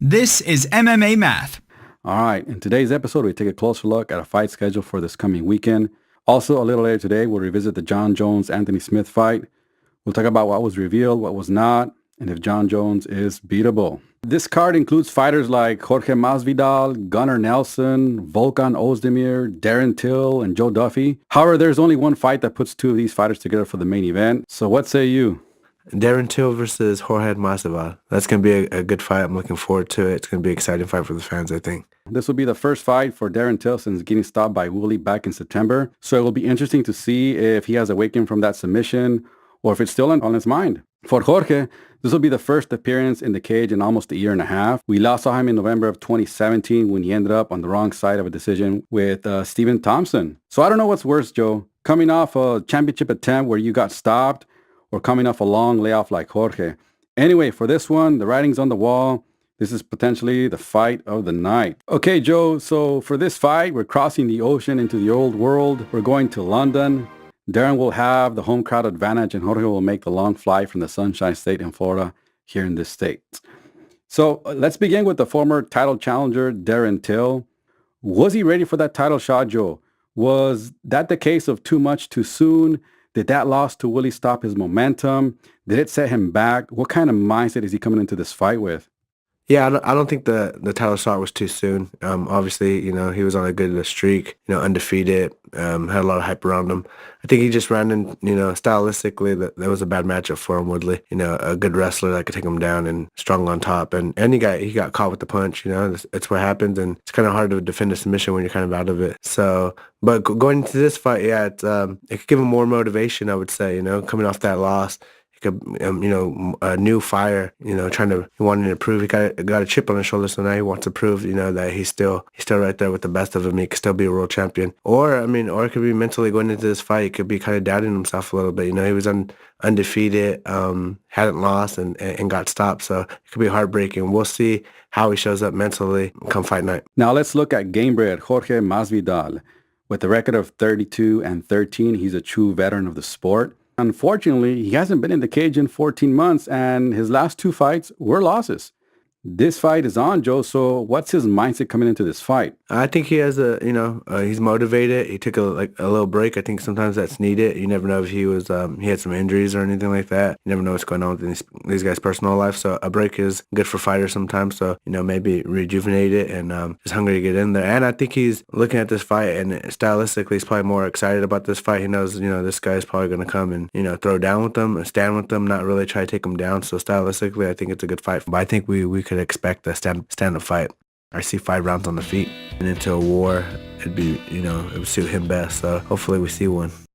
This is MMA Math. All right, in today's episode, we take a closer look at a fight schedule for this coming weekend. Also, a little later today, we'll revisit the John Jones-Anthony Smith fight. We'll talk about what was revealed, what was not, and if John Jones is beatable. This card includes fighters like Jorge Masvidal, Gunnar Nelson, Volkan Ozdemir, Darren Till, and Joe Duffy. However, there's only one fight that puts two of these fighters together for the main event. So what say you? Darren Till versus Jorge Masvidal. That's going to be a good fight. I'm looking forward to it. It's going to be an exciting fight for the fans, I think. This will be the first fight for Darren Till since getting stopped by Woolley back in September. So it will be interesting to see if he has awakened from that submission or if it's still on his mind. For Jorge, this will be the first appearance in the cage in almost a year and a half. We last saw him in November of 2017 when he ended up on the wrong side of a decision with Stephen Thompson. So I don't know what's worse, Joe. Coming off a championship attempt where you got stopped or coming off a long layoff like Jorge. Anyway, for this one, the writing's on the wall. This is potentially the fight of the night. Okay, Joe, so for this fight, we're crossing the ocean into the old world. We're going to London. Darren will have the home crowd advantage and Jorge will make the long flight from the Sunshine State in Florida here in this state. So let's begin with the former title challenger, Darren Till. Was he ready for that title shot, Joe? Was that the case of too much too soon? Did that loss to Willie stop his momentum? Did it set him back? What kind of mindset is he coming into this fight with? Yeah, I don't think the title shot was too soon. Obviously, he was on a good streak, undefeated, had a lot of hype around him. I think he just ran in, stylistically, that was a bad matchup for him, Woodley. A good wrestler that could take him down and strong on top. And he got caught with the punch, it's what happens. And it's kind of hard to defend a submission when you're kind of out of it. So, but going into this fight, yeah, it could give him more motivation, I would say, coming off that loss. A new fire, he wanted to prove he got a chip on his shoulder, so now he wants to prove, that he's still right there with the best of them. He could still be a world champion. Or it could be mentally going into this fight, he could be kind of doubting himself a little bit. He was undefeated, hadn't lost and got stopped, so it could be heartbreaking. We'll see how he shows up mentally come fight night. Now let's look at gamebred Jorge Masvidal. With a record of 32-13, he's a true veteran of the sport. Unfortunately, he hasn't been in the cage in 14 months, and his last two fights were losses. This fight is on, Joe, so what's his mindset coming into this fight? I think he has he's motivated. He took a little break. I think sometimes that's needed. You never know if he had some injuries or anything like that. You never know what's going on with these guys' personal life. So a break is good for fighters sometimes. So, maybe rejuvenate it and just hungry to get in there. And I think he's looking at this fight and stylistically he's probably more excited about this fight. He knows, this guy's probably going to come and, throw down with them and stand with them, not really try to take him down. So stylistically, I think it's a good fight. But I think we could expect a stand-up fight. I see 5 rounds on the feet and into a war. It'd be, it would suit him best. So hopefully we see one.